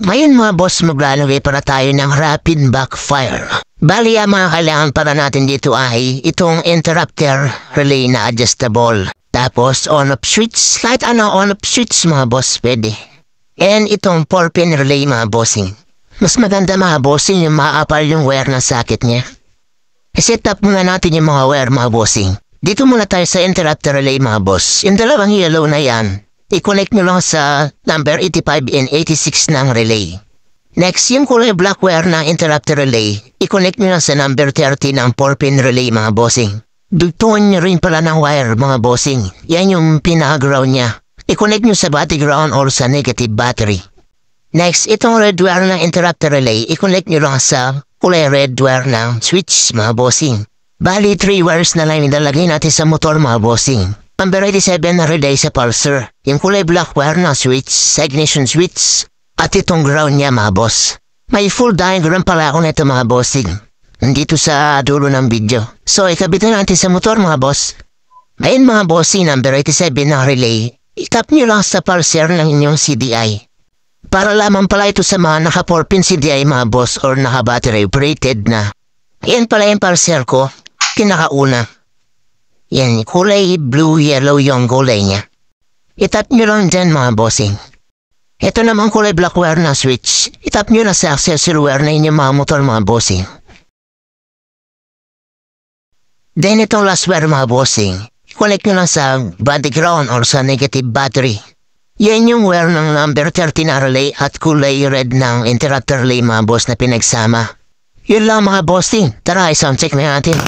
Ngayon mga boss, maglalagay para tayo ng rapid backfire. Bali, ang mga kailangan para natin dito ay itong interrupter relay na adjustable. Tapos on-off switch, kahit ano on-off switch mga boss, pwede. And itong 4-pin relay mga bossing. Mas maganda mga bossing yung maapal yung wire ng socket niya. I-set up muna natin yung mga wire mga bossing. Dito muna tayo sa interrupter relay mga boss. Yung dalawang yellow na yan, i-connect nyo lang sa number 85 and 86 ng relay. Next, yung kulay black wire na interrupter relay, i-connect nyo lang sa number 30 ng 4-pin relay mga bossing. Dugtungan nyo rin pala ng wire mga bossing. Yan yung pinaka-ground niya. I-connect nyo sa battery ground or sa negative battery. Next, itong red wire ng interrupter relay, i-connect nyo lang sa kulay red wire ng switch mga bossing. Bali, 3 wires na lang nilalagay natin sa motor mga bossing. Number 87 na relay sa pulsar. Yung kulay black wire ng switch, sa ignition switch, at itong ground niya mga boss. May full diagram pala ako nito mga bossing. Nandito sa dulo ng video. So, ikabit na natin sa motor mga boss. Ngayon mga bossing, number 87 na relay, itap nyo lang sa pulsar ng inyong CDI. Para lamang pala ito sa mga naka 4-pin CDI mga boss or naka battery operated na. Yan pala yung pulsar ko, pinakauna. Yan, kulay blue-yellow yung kulay niya. Itap nyo lang dyan mga bossing. Ito naman kulay black wire na switch. Itap nyo na sa accessory wire na inyong mga motor mga bossing. Then itong last wire mga bossing, connect nyo lang sa body ground or sa negative battery. Yan yung wire ng number 30 na relay at kulay red ng interrupter relay mga boss na pinagsama. Yun lang mga bossing. Tara, i-sound check na natin.